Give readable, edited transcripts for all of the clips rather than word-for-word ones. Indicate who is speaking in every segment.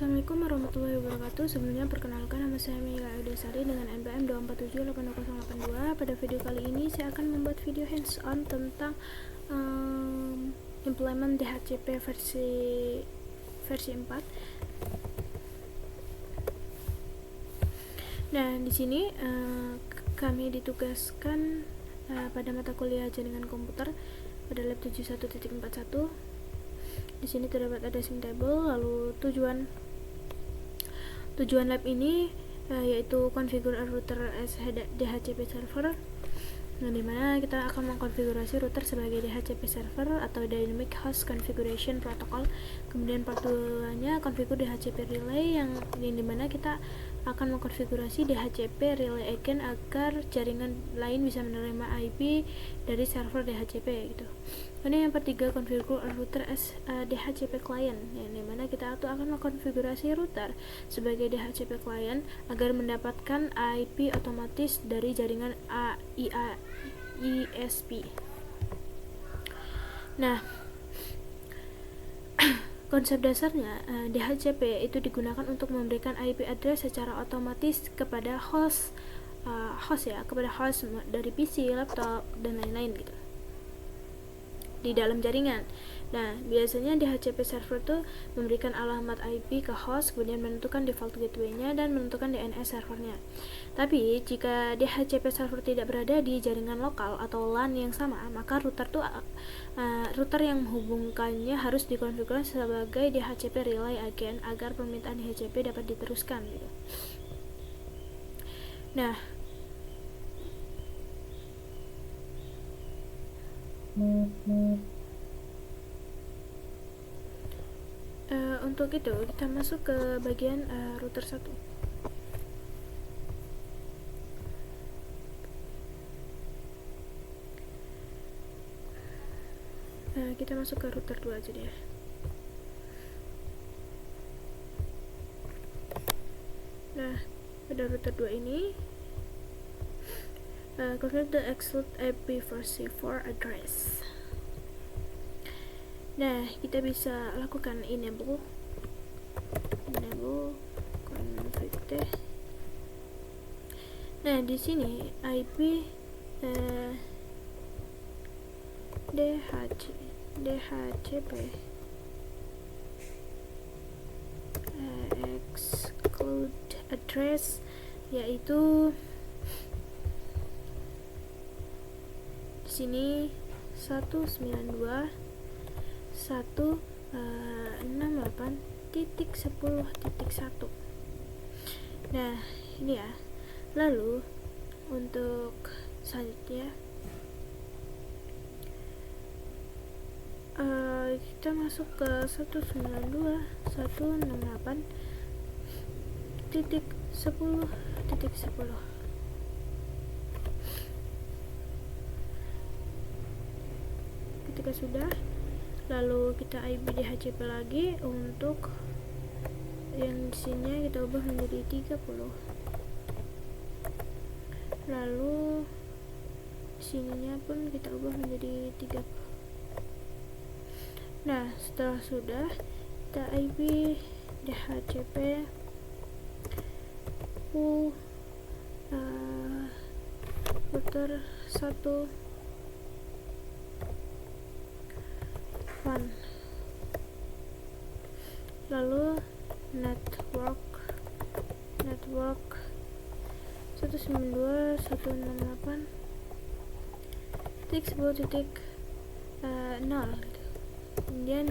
Speaker 1: Assalamualaikum warahmatullahi wabarakatuh. Sebelumnya perkenalkan, nama saya Mila Audasari dengan NPM 2478082. Pada video kali ini saya akan membuat video hands on tentang implement DHCP versi 4. Nah, di sini kami ditugaskan pada mata kuliah jaringan komputer pada lab 71.41. Di sini terdapat ada sim table. Lalu tujuan lab ini yaitu configure a router as DHCP server, dimana kita akan mengkonfigurasi router sebagai DHCP server atau Dynamic Host Configuration Protocol. Kemudian part 2-nya configure DHCP relay, yang dimana kita akan mengkonfigurasi DHCP relay agent agar jaringan lain bisa menerima IP dari server DHCP gitu. Ini yang ketiga, configure a router as DHCP client, yang dimana kita akan mengkonfigurasi router sebagai DHCP client agar mendapatkan IP otomatis dari jaringan ISP. Nah, konsep dasarnya DHCP itu digunakan untuk memberikan IP address secara otomatis kepada host dari PC, laptop, dan lain-lain gitu di dalam jaringan. Nah, biasanya DHCP server itu memberikan alamat IP ke host, kemudian menentukan default gateway-nya dan menentukan DNS servernya. Tapi jika DHCP server tidak berada di jaringan lokal atau LAN yang sama, maka router yang menghubungkannya harus dikonfigurasi sebagai DHCP relay agent agar permintaan DHCP dapat diteruskan gitu. Nah, untuk itu kita masuk ke bagian router 1. Kita masuk ke router 2 aja deh. Nah, pada router 2 ini configure the exclude IP versi 4 address. Nah, kita bisa lakukan enable config. Nah, di sini IP DHCP exclude address yaitu di sini 192.168.10.1. Nah, ini ya. Lalu untuk selanjutnya kita masuk ke 192.168.10.10. Ketika sudah, lalu kita IP DHCP lagi. Untuk yang di sini kita ubah menjadi 30. Lalu sininya pun kita ubah menjadi 30. Nah, setelah sudah, kita IP DHCP router 1 lalu network 192.168.10.0 gitu. Kemudian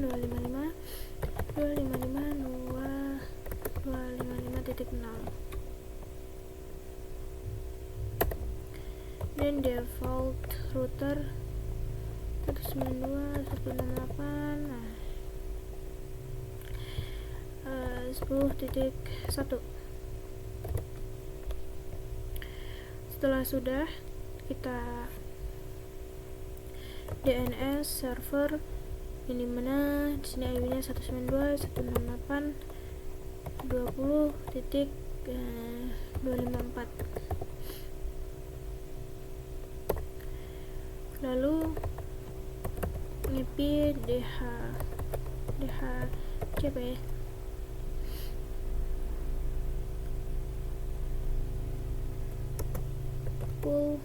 Speaker 1: 255.255.255.0 dan default router 192.168. Nah, 10.1. Setelah sudah, kita DNS server, ini mana di sini IP-nya 192.168.20.254. Lalu IP DHCP full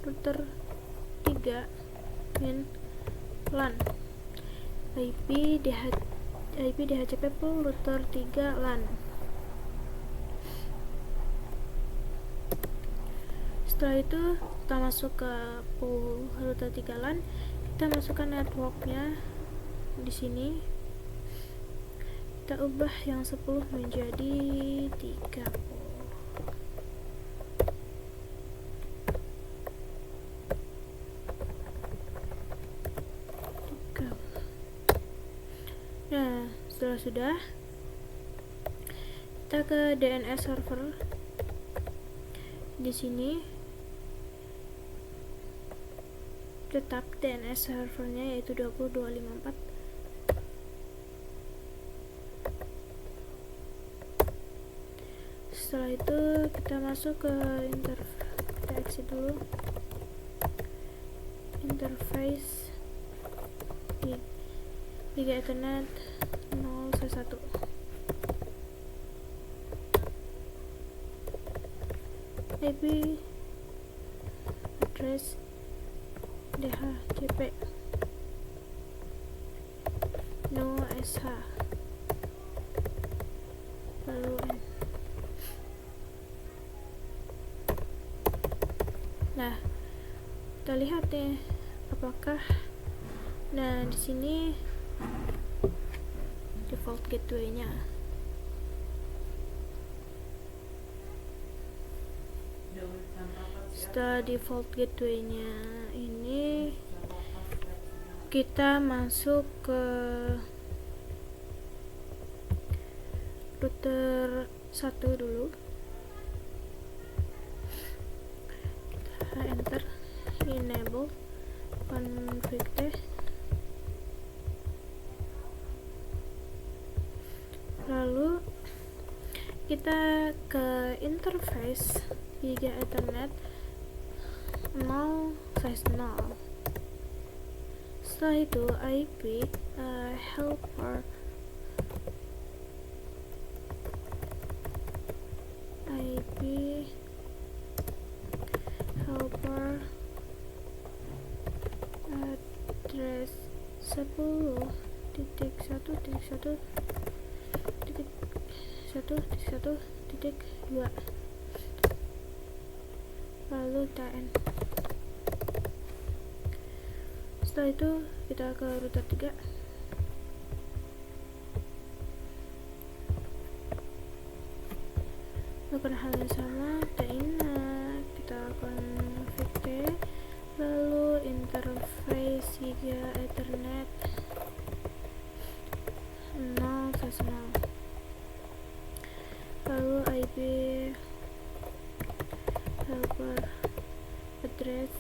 Speaker 1: router 3 min LAN IP DHCP full router 3 LAN. Setelah itu kita masuk ke pool router 3 LAN, kita masukkan networknya di sini. Kita ubah yang 10 menjadi 3 pool. Nah, setelah sudah, kita ke DNS server. Di sini tetap DNS servernya yaitu 20254. Setelah itu kita masuk ke kita exit dulu interface Giga Ethernet 011 IP address DHCP no SH lalu N. Nah, kita lihat nih apakah di sini default gateway-nya. Setelah default gateway-nya ini, kita masuk ke router 1 dulu. Kita enter enable config teh. Lalu kita ke interface Giga Ethernet 0/0. Setelah itu IP helper address 10.1.1.1.1.2 lalu TN. Setelah itu kita ke router 3. Lakukan hal yang sama, kita config lalu interface Giga Ethernet 0/0, lalu IP helper address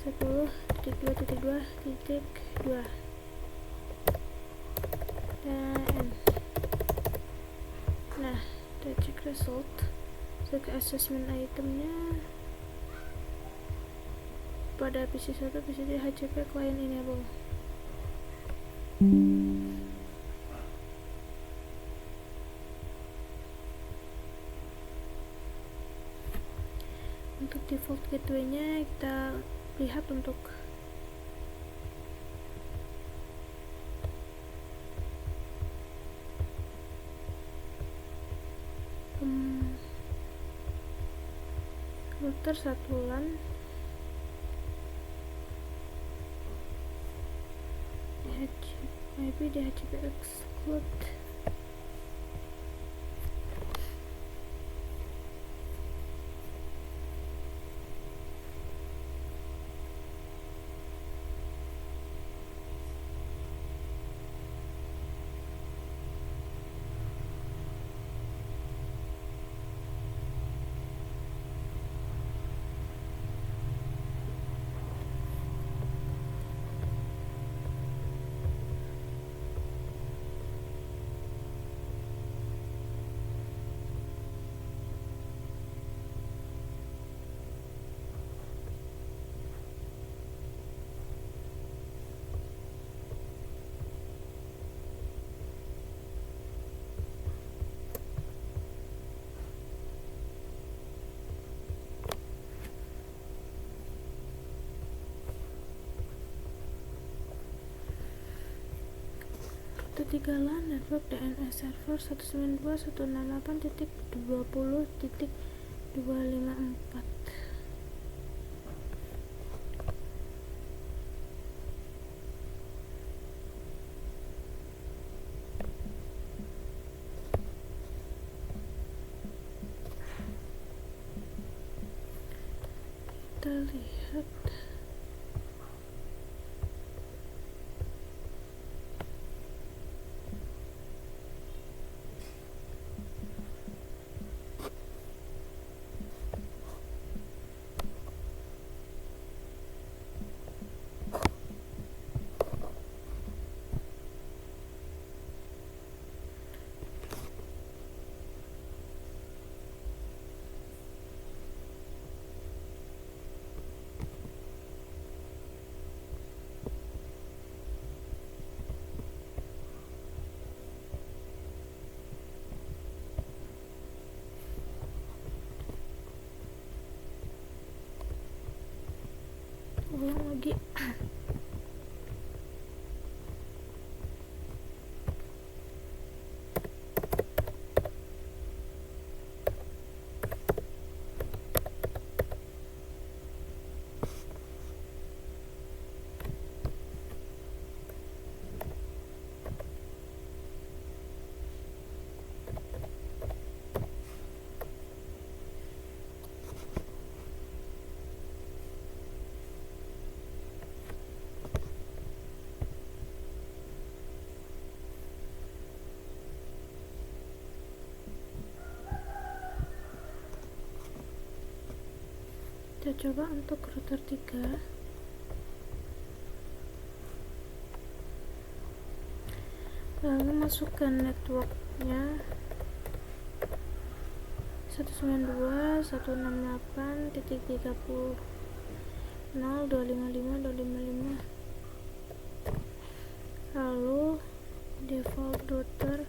Speaker 1: 10.2.2.2 dan nah, kita cek result, cek assessment itemnya pada PC1 PC2 HCP client enable. Untuk default gateway-nya kita lihat untuk router 1 LAN IP DHCP exclude. 3 LAN network DNS server 192.168.20.254. Kita lihat ulang lagi. Kita coba untuk router 3. Lalu masukkan networknya 192.168.30.255.255. Lalu default router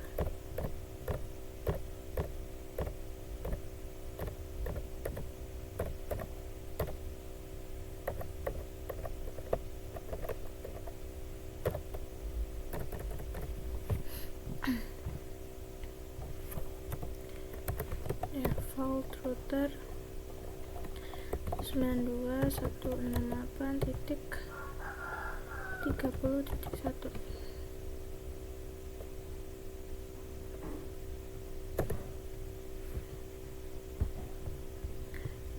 Speaker 1: router 92.168.30.1.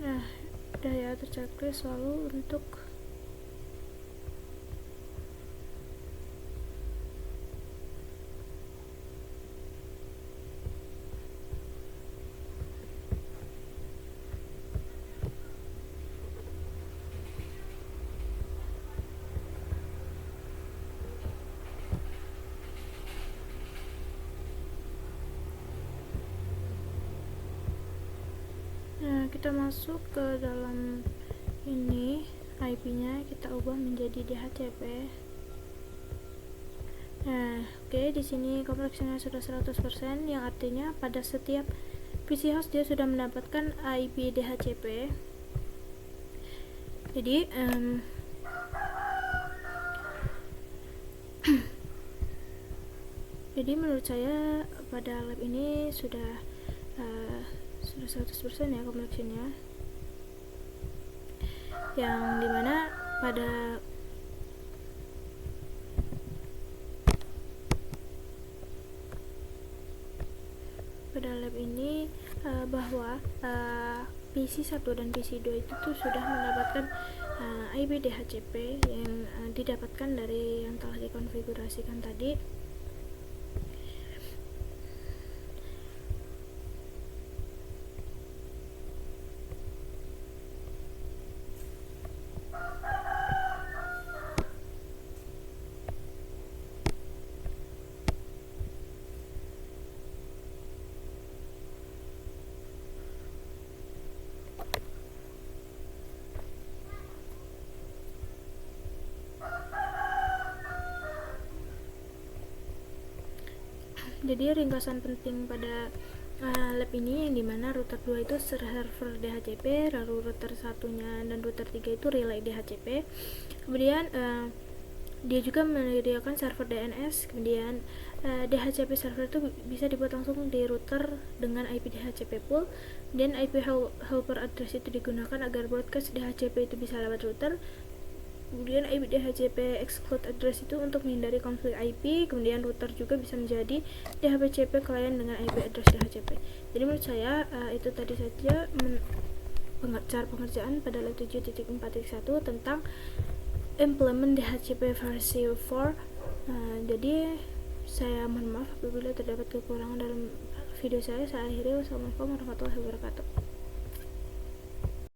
Speaker 1: Nah, udah ya, terchecklist. Lalu untuk kita masuk ke dalam ini, IP-nya kita ubah menjadi DHCP. Nah, oke, di sini kompleksitasnya sudah 100%, yang artinya pada setiap PC host dia sudah mendapatkan IP DHCP. Jadi jadi menurut saya pada lab ini sudah 100% ya kompleksitasnya, yang dimana pada lab ini bahwa PC 1 dan PC 2 itu tuh sudah mendapatkan IP DHCP yang didapatkan dari yang telah dikonfigurasikan tadi. Jadi ringkasan penting pada lab ini yang dimana router 2 itu server DHCP, lalu router satunya dan router 3 itu relay DHCP. Kemudian dia juga menyediakan server DNS. Kemudian DHCP server itu bisa dibuat langsung di router dengan IP DHCP pool, dan IP helper address itu digunakan agar broadcast DHCP itu bisa lewat router. Kemudian IP DHCP exclude address itu untuk menghindari konflik IP. Kemudian router juga bisa menjadi DHCP client dengan IP address DHCP. Jadi menurut saya itu tadi saja cara pengerjaan pada lab 7.4.1 tentang implement DHCP versi 4. Jadi saya mohon maaf apabila terdapat kekurangan dalam video saya. Saya akhiri. Wassalamualaikum warahmatullahi wabarakatuh.